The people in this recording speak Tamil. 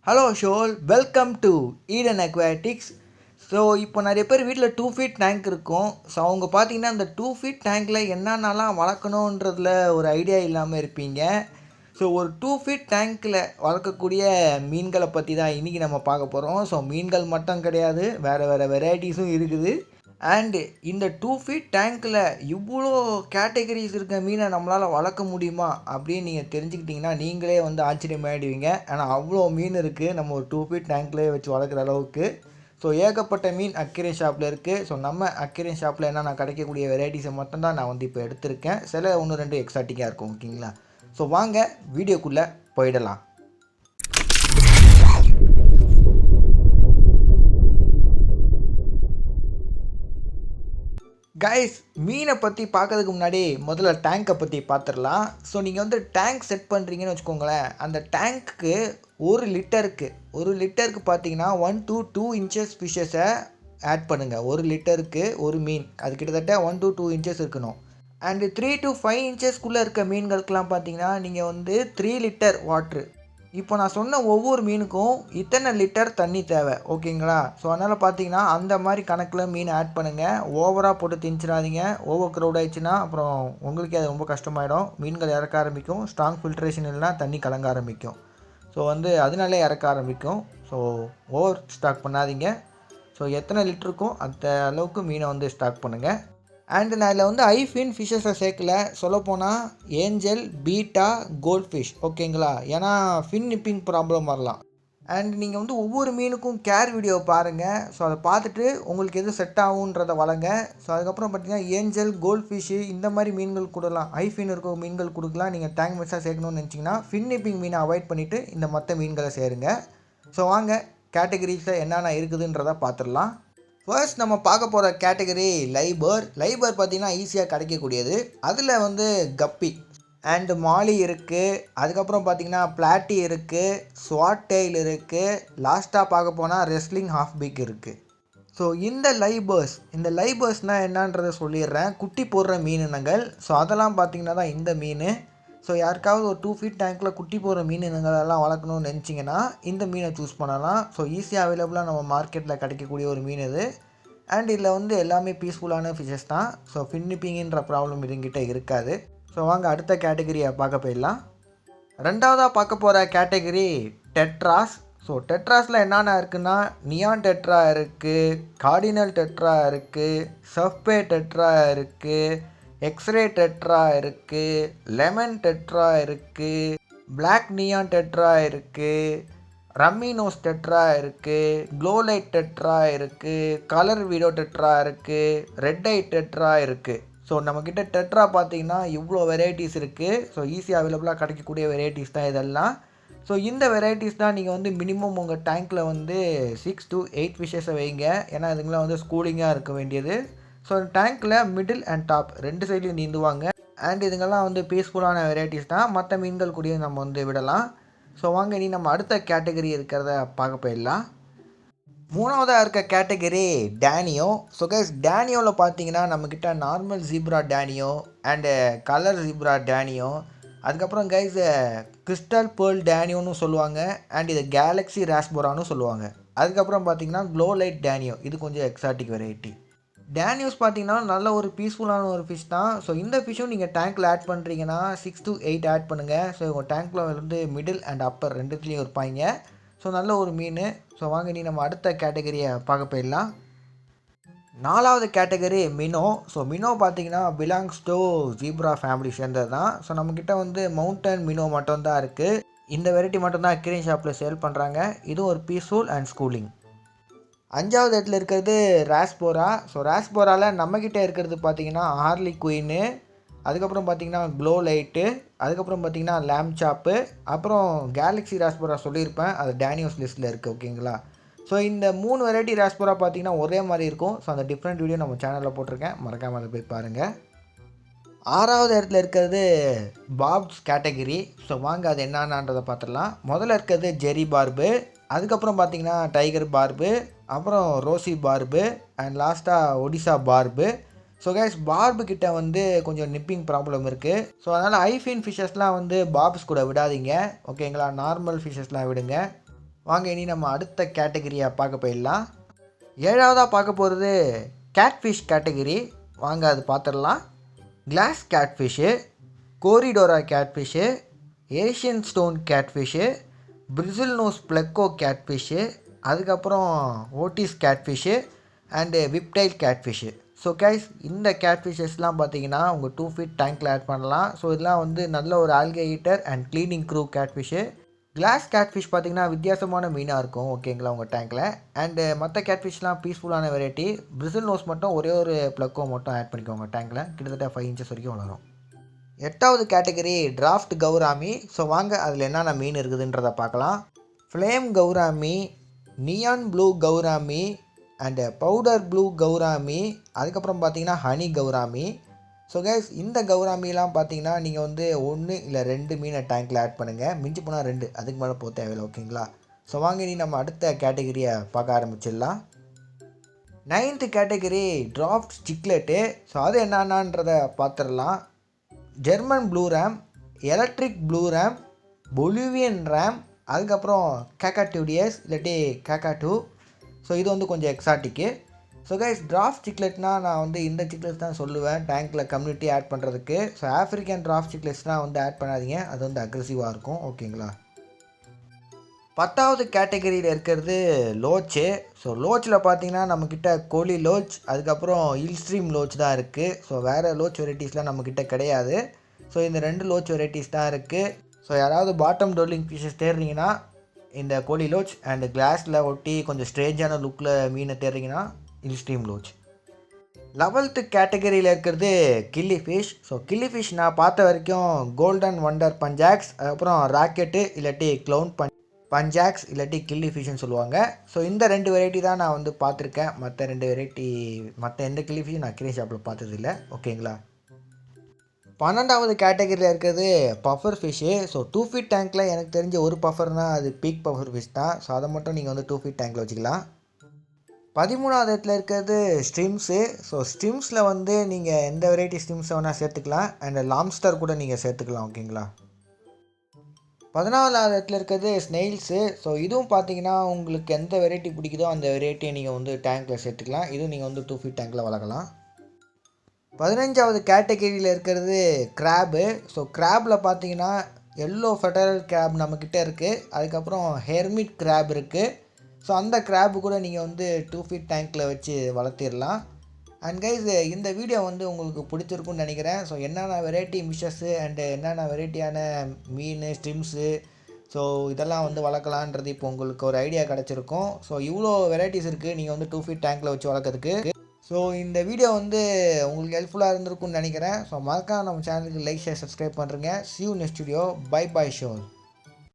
ஹலோ ஷோல், welcome to Eden aquatics. So இப்போ நிறைய பேர் வீட்டில் 2 ஃபீட் டேங்க் இருக்கும். ஸோ அவங்க பார்த்தீங்கன்னா அந்த 2 ஃபீட் டேங்க்கில் என்னென்னலாம் வளர்க்கணுன்றதுல ஒரு ஐடியா இல்லாமல் இருப்பீங்க. ஸோ ஒரு 2 ஃபீட் டேங்க்கில் வளர்க்கக்கூடிய மீன்களை பற்றி தான் இன்றைக்கி நம்ம பார்க்க போகிறோம். ஸோ மீன்கள் மட்டும் கிடையாது, வேறு வெரைட்டிஸும் இருக்குது. அண்டு இந்த 2 ஃபீட் டேங்க்கில் இவ்வளோ கேட்டகரிஸ் இருக்க மீனை நம்மளால் வளர்க்க முடியுமா அப்படின்னு நீங்கள் தெரிஞ்சுக்கிட்டிங்கன்னா நீங்களே வந்து ஆச்சரியமாயிடுவீங்க. ஆனால் அவ்வளோ மீன் இருக்குது நம்ம ஒரு 2 ஃபீட் டேங்க்லேயே வச்சு வளர்க்குற அளவுக்கு. ஸோ ஏகப்பட்ட மீன் அக்வேரியம் ஷாப்பில் இருக்குது. ஸோ நம்ம அக்வேரியம் ஷாப்பில் என்னென்ன கிடைக்கக்கூடிய வெரைட்டிஸை மட்டும்தான் நான் வந்து இப்போ எடுத்திருக்கேன். சில 1-2 எக்ஸாட்டிக்காக இருக்கும், ஓகேங்களா? ஸோ வாங்க வீடியோக்குள்ளே போயிடலாம். கைஸ், மீனை பற்றி பார்க்கறதுக்கு முன்னாடி முதல்ல டேங்கை பற்றி பார்த்துடலாம். ஸோ நீங்கள் வந்து டேங்க் செட் பண்ணுறீங்கன்னு வச்சுக்கோங்களேன். அந்த டேங்க்கு ஒரு லிட்டருக்கு பார்த்தீங்கன்னா 1 to 2 inches ஃபிஷ்ஷஸை ஆட் பண்ணுங்கள். ஒரு லிட்டருக்கு ஒரு மீன் அது கிட்டத்தட்ட 1 to 2 inches இருக்கணும். அண்டு 3 to 5 inchesக்குள்ளே இருக்க மீன்களுக்கெலாம் பார்த்தீங்கன்னா நீங்கள் வந்து 3 லிட்டர் வாட்ரு. இப்போ நான் சொன்ன ஒவ்வொரு மீனுக்கும் இத்தனை லிட்டர் தண்ணி தேவை, ஓகேங்களா? ஸோ அதனால் பார்த்தீங்கன்னா அந்த மாதிரி கணக்கில் மீன் ஆட் பண்ணுங்கள். ஓவராக போட்டு திணிச்சிடாதீங்க. ஓவர் க்ரௌட் ஆகிடுச்சுன்னா அப்புறம் உங்களுக்கே அது ரொம்ப கஷ்டமாயிடும். மீன்கள் இறக்க ஆரம்பிக்கும். ஸ்ட்ராங் ஃபில்ட்ரேஷன் இல்லைனா தண்ணி கலங்க ஆரம்பிக்கும். ஸோ வந்து அதனாலே இறக்க ஆரம்பிக்கும். ஸோ ஓவர் ஸ்டாக் பண்ணாதீங்க. ஸோ எத்தனை லிட்டருக்கும் அந்த அளவுக்கு மீனை வந்து ஸ்டாக் பண்ணுங்கள். அண்டு நான் இதில் வந்து ஐஃபின் ஃபிஷ்ஷஸை சேர்க்கல. சொல்லப்போனால் ஏஞ்சல், பீட்டா, கோல்ட் ஃபிஷ், ஓகேங்களா? ஏன்னா ஃபின் நிப்பிங் ப்ராப்ளம் வரலாம். அண்ட் நீங்கள் வந்து ஒவ்வொரு மீனுக்கும் கேர் வீடியோ பாருங்கள். ஸோ அதை பார்த்துட்டு உங்களுக்கு எது செட் ஆகுன்றதை வளங்க. ஸோ அதுக்கப்புறம் பார்த்தீங்கன்னா ஏஞ்சல், கோல்ட் ஃபிஷ்ஷு இந்த மாதிரி மீன்கள் கொடுக்கலாம். ஐஃபின் இருக்க மீன்கள் கொடுக்கலாம். நீங்கள் டேங்க் மிக்ஸாக சேர்க்கணும்னு நினச்சிங்கன்னா ஃபின் நிப்பிங் மீனை அவாய்ட் பண்ணிவிட்டு இந்த மற்ற மீன்களை சேருங்க. ஸோ வாங்க கேட்டகரிஸில் என்னென்ன இருக்குதுன்றதை பார்த்துடலாம். ஃபர்ஸ்ட் நம்ம பார்க்க போகிற கேட்டகரி லைபர். பார்த்திங்கன்னா ஈஸியாக கிடைக்கக்கூடியது. அதில் வந்து கப்பி அண்டு மாலி இருக்குது. அதுக்கப்புறம் பார்த்திங்கன்னா பிளாட்டி இருக்குது, ஸ்வாட் டெயில் இருக்குது. லாஸ்ட்டாக பார்க்க போனால் ரெஸ்லிங் ஹாஃப் பிக் இருக்குது. ஸோ இந்த லைபர்ஸ்னால் என்னன்றதை சொல்லிடுறேன். குட்டி போடுற மீனினங்கள். ஸோ அதெல்லாம் பார்த்திங்கன்னா தான் இந்த மீன். ஸோ யாருக்காவது ஒரு 2 ஃபீட் டேங்க்கில் குட்டி போகிற மீனுங்களெல்லாம் வளர்க்கணும்னு நினச்சிங்கன்னா இந்த மீனை சூஸ் பண்ணலாம். ஸோ ஈஸியாக அவைலபிளாக நம்ம மார்க்கெட்டில் கிடைக்கக்கூடிய ஒரு மீன் இது. அண்ட் இதில் வந்து எல்லாமே பீஸ்ஃபுல்லான ஃபிஷ்ஷஸ் தான். ஸோ ஃபின்னிப்பிங்கிற ப்ராப்ளம் இதுங்கிட்ட இருக்காது. ஸோ வாங்க அடுத்த கேட்டகரியை பார்க்க போயிடலாம். ரெண்டாவதாக பார்க்க போகிற கேட்டகரி டெட்ராஸ். ஸோ டெட்ராஸில் என்னென்ன இருக்குன்னா நியான் டெட்ரா இருக்குது, கார்டினல் டெட்ரா இருக்குது, சஃப்பே டெட்ரா இருக்குது, எக்ஸ்ரே டெட்ரா இருக்குது, லெமன் டெட்ரா இருக்குது, பிளாக் நியான் டெட்ரா இருக்குது, ரம்மினோஸ் டெட்ரா இருக்குது, க்ளோலைட் டெட்ரா இருக்குது, கலர் வீடோ டெட்ரா இருக்குது, ரெட் ஐ டெட்ரா இருக்குது. ஸோ நம்மக்கிட்ட டெட்ரா பார்த்திங்கன்னா இவ்வளோ வெரைட்டிஸ் இருக்குது. ஸோ ஈஸியாக அவைலபிளாக கிடைக்கக்கூடிய வெரைட்டிஸ் தான் இதெல்லாம். ஸோ இந்த வெரைட்டிஸ் தான் நீங்கள் வந்து மினிமம் உங்கள் டேங்க்கில் வந்து 6 to 8 ஃபிஷ்ஷஸை வைங்க. ஏன்னா இதுங்களாம் வந்து ஸ்கூலிங்காக இருக்க வேண்டியது. ஸோ டேங்க்கில் மிடில் அண்ட் டாப் 2 சைட்லையும் நீந்துவாங்க. அண்ட் இதுங்கெல்லாம் வந்து பீஸ்ஃபுல்லான வெரைட்டிஸ் தான். மற்ற மீன்கள் கூடயும் நம்ம வந்து விடலாம். ஸோ வாங்க நீ நம்ம அடுத்த கேட்டகரி இருக்கிறத பார்க்க போயிடலாம். மூணாவதாக இருக்க கேட்டகரி டேனியோ. ஸோ கைஸ், டேனியோவில் பார்த்தீங்கன்னா நம்மக்கிட்ட normal zebra danio and colour zebra danio, அதுக்கப்புறம் கைஸ் கிறிஸ்டல் பேர்ல் டேனியோன்னு சொல்லுவாங்க. அண்ட் இது கேலக்ஸி ராஸ்போரான்னு சொல்லுவாங்க. அதுக்கப்புறம் பார்த்தீங்கன்னா க்ளோலைட் டேனியோ, இது கொஞ்சம் எக்ஸாட்டிக் வெரைட்டி. டேனியோஸ் பார்த்தீங்கன்னா நல்ல ஒரு பீஸ்ஃபுல்லான ஒரு ஃபிஷ் தான். ஸோ இந்த ஃபிஷ்ஷும் நீங்கள் டேங்க்கில் ஆட் பண்ணுறீங்கன்னா 6 to 8 ஆட் பண்ணுங்கள். ஸோ உங்கள் டேங்க்கில் வந்து மிடில் அண்ட் அப்பர் ரெண்டுத்துலேயும் இருப்பாங்க. ஸோ நல்ல ஒரு மீன். ஸோ வாங்க நீ நம்ம அடுத்த கேட்டகரியை பார்க்க போயிடலாம். நாலாவது கேட்டகரி மினோ. ஸோ மினோ பார்த்தீங்கன்னா பிலாங்ஸ் டு ஜீப்ரா ஃபேமிலி சேர்ந்தது தான். ஸோ நம்மக்கிட்ட வந்து மவுண்டன் மினோ மட்டும்தான் இருக்குது. இந்த வெரைட்டி மட்டும்தான் அக்வேரியம் ஷாப்பில் சேல் பண்ணுறாங்க. இதுவும் ஒரு பீஸ்ஃபுல் அண்ட் ஸ்கூலிங். அஞ்சாவது இடத்துல இருக்கிறது ராஸ்போரா. ஸோ ராஸ்போராவில் நம்மக்கிட்ட இருக்கிறது பார்த்திங்கன்னா ஹார்லி குயின்னு, அதுக்கப்புறம் பார்த்திங்கன்னா க்ளோ லைட்டு, அதுக்கப்புறம் பார்த்திங்கன்னா லேம் சாப்பு, அப்புறம் கேலக்ஸி ராஸ்போரா சொல்லியிருப்பேன், அது டேனியோஸ் லிஸ்ட்டில் இருக்குது, ஓகேங்களா? ஸோ இந்த 3 வெரைட்டி ராஸ்போரா பார்த்திங்கன்னா ஒரே மாதிரி இருக்கும். ஸோ அந்த டிஃப்ரெண்ட் வீடியோ நம்ம சேனலில் போட்டிருக்கேன், மறக்காமல் அதை போய் பாருங்கள். ஆறாவது இடத்துல இருக்கிறது பாப்ஸ் கேட்டகரி. ஸோ வாங்க அது என்னன்றதை பார்த்துடலாம். முதல்ல இருக்கிறது ஜெரி பார்பு, அதுக்கப்புறம் பார்த்திங்கன்னா டைகர் பார்பு, அப்புறம் ரோசி பார்பு அண்ட் லாஸ்ட்டாக Odisha barb. So guys, barb கிட்ட வந்து கொஞ்சம் நிப்பிங் ப்ராப்ளம் இருக்குது. ஸோ அதனால் ஐஃபின் ஃபிஷ்ஷஸ்லாம் வந்து பாப்ஸ் கூட விடாதீங்க, ஓகேங்களா? நார்மல் ஃபிஷ்ஷஸ்லாம் விடுங்க. வாங்க இனி நம்ம அடுத்த கேட்டகரியை பார்க்க போயிடலாம். 7வதாக பார்க்க போகிறது கேட்ஃபிஷ் கேட்டகரி. வாங்க அது பார்த்துடலாம். Class catfish, கோரிடோரா catfish, Asian stone catfish, பிரிசில் nose ப்ளெக்கோ catfish, அதுக்கப்புறம் Otis catfish and விப்டைல் catfish. So guys, இந்த கேட்ஃபிஷஸ்லாம் பார்த்தீங்கன்னா உங்கள் 2 feet டேங்க்கில் ஆட் பண்ணலாம். ஸோ இதெல்லாம் வந்து நல்ல ஒரு algae eater and cleaning crew catfish. Glass catfish பார்த்தீங்கன்னா வித்தியாசமான மீனாக இருக்கும், ஓகேங்களா, உங்கள் டேங்க்கில். அண்டு மற்ற கேட்ஃபிஷ்லாம் பீஸ்ஃபுல்லான வெரைட்டி. பிரிசில் நோஸ் மட்டும் ஒரே ஒரு ப்ளக்கோ மட்டும் ஆட் பண்ணிக்கோங்க டேங்க்கில். கிட்டத்தட்ட 5 inches வரைக்கும் வளரும். 8வது கேட்டகரி டிராஃப்ட் கௌராமி. ஸோ வாங்க அதில் என்னென்ன மீன் இருக்குதுன்றதை பார்க்கலாம். Flame gourami, neon blue gourami and powder blue gourami, அதுக்கப்புறம் பார்த்தீங்கன்னா ஹனி கௌராமி. ஸோ கைஸ், இந்த கௌராமிலாம் பார்த்தீங்கன்னா நீங்கள் வந்து 1 இல்லை 2 மீனை டேங்க்கில் ஆட் பண்ணுங்கள். மிஞ்சி போனால் 2, அதுக்கு மேலே போக தேவையில்லை, ஓகேங்களா. ஸோ வாங்க நீ நம்ம அடுத்த கேட்டகரியை பார்க்க ஆரம்பிச்சிடலாம். 9th category draft சிக்லெட்டு. ஸோ அது என்னென்னன்றதை பார்த்துடலாம். German blue RAM, electric blue RAM, Bolivian RAM, அதுக்கப்புறம் கேக்காட்டூடியஸ் இல்லாட்டி கேக்காட்டூ. ஸோ இது வந்து கொஞ்சம் எக்ஸாட்டிக்கு. ஸோ கைஸ், டிராஃப்ட் சிக்லெட்னால் நான் வந்து இந்த சிக்லெட்ஸ் தான் சொல்லுவேன் டேங்க்கில் கம்யூனிட்டி ஆட் பண்ணுறதுக்கு. ஸோ ஆஃப்ரிக்கன் டிராஃப்ட் சிக்லெட்ஸ்னால் வந்து ஆட் பண்ணாதீங்க, அது வந்து அக்ரெசிவாக இருக்கும், ஓகேங்களா. 10வது கேட்டகரியில் இருக்கிறது லோச்சு. ஸோ லோச்சில் பார்த்தீங்கன்னா நம்மக்கிட்ட கோலி லோச், அதுக்கப்புறம் ஹில்ஸ்ட்ரீம் லோச் தான் இருக்குது. ஸோ வேறு லோச் வெரைட்டிஸ்லாம் நம்மக்கிட்ட கிடையாது. ஸோ இந்த 2 லோச் வெரைட்டிஸ் தான் இருக்குது. ஸோ யாராவது பாட்டம் டோர்லிங் ஃபிஷஸ் தேடுறீங்கன்னா இந்த கோலி லோச் அண்ட் கிளாஸில் ஒட்டி கொஞ்சம் ஸ்ட்ரேஞ்சான லுக்கில் மீனை தேடுறீங்கன்னா ஹில்ஸ்ட்ரீம் லோச். 11th கேட்டகரியில் இருக்கிறது கில்லி ஃபிஷ். ஸோ கில்லி ஃபிஷ் நான் பார்த்த வரைக்கும் கோல்டன் வண்டர் பஞ்சாக்ஸ், அதுக்கப்புறம் ராக்கெட்டு இல்லாட்டி க்ளவுன் பஞ்சாக்ஸ் இல்லாட்டி கில்லி ஃபிஷ்னு சொல்லுவாங்க. ஸோ இந்த 2 வெரைட்டி தான் நான் வந்து பார்த்துருக்கேன். மற்ற 2 வெரைட்டி, மற்ற எந்த கில்லி ஃபிஷும் நான் கிரீன் ஷாப்பில் பார்த்ததில்லை, ஓகேங்களா. 12வது கேட்டகரியில் இருக்கிறது பஃபர் ஃபிஷ்ஷு. ஸோ 2 feet டேங்க்கில் எனக்கு தெரிஞ்ச ஒரு பஃபர்னால் அது பீக் பஃபர் ஃபிஷ் தான். ஸோ அதை மட்டும் நீங்கள் வந்து 2 feet டேங்க்கில் வச்சுக்கலாம். 13வது இடத்துல இருக்கிறது ஸ்ட்ரிம்ஸு. ஸோ ஸ்ட்ரிம்ஸில் வந்து நீங்கள் எந்த வெரைட்டி ஸ்ட்ரிம்ஸை வேணால் சேர்த்துக்கலாம். அண்ட் லாப்ஸ்டர் கூட நீங்கள் சேர்த்துக்கலாம், ஓகேங்களா. 14வது இடத்துல இருக்கிறது ஸ்னெயில்ஸு. ஸோ இதுவும் பார்த்தீங்கன்னா உங்களுக்கு எந்த வெரைட்டி பிடிக்குதோ அந்த வெரைட்டியை நீங்கள் வந்து டேங்க்கில் சேர்த்துக்கலாம். இதுவும் நீங்கள் வந்து 2 feet டேங்க்கில் வளர்க்கலாம். 15வது கேட்டகரியில் இருக்கிறது கிராபு. ஸோ கிராபில் பார்த்தீங்கன்னா எல்லோ ஃபெடரல் கிராப் நம்மக்கிட்ட இருக்குது. அதுக்கப்புறம் ஹெர்மிட் கிராப் இருக்குது. ஸோ அந்த கிராப்பு கூட நீங்கள் வந்து 2 feet டேங்க்கில் வச்சு வளர்த்திடலாம். அண்ட் கைஸ், இந்த வீடியோ வந்து உங்களுக்கு பிடிச்சிருக்குன்னு நினைக்கிறேன். ஸோ என்னென்ன வெரைட்டி ஃபிஷ்ஷஸ்ஸு அண்டு என்னென்ன வெரைட்டியான மீன் ஸ்ட்ரிம்ஸு, ஸோ இதெல்லாம் வந்து வளர்க்கலான்றது இப்போ உங்களுக்கு ஒரு ஐடியா கிடச்சிருக்கும். ஸோ இவ்வளோ வெரைட்டிஸ் இருக்குது நீங்கள் வந்து 2 feet டேங்க்கில் வச்சு வளர்க்குறதுக்கு. ஸோ இந்த வீடியோ வந்து உங்களுக்கு ஹெல்ப்ஃபுல்லாக இருந்திருக்கும்னு நினைக்கிறேன். ஸோ மறக்காம நம்ம சேனலுக்கு லைக், ஷேர், சப்ஸ்கிரைப் பண்ணுறேங்க. see you next video. bye bye show.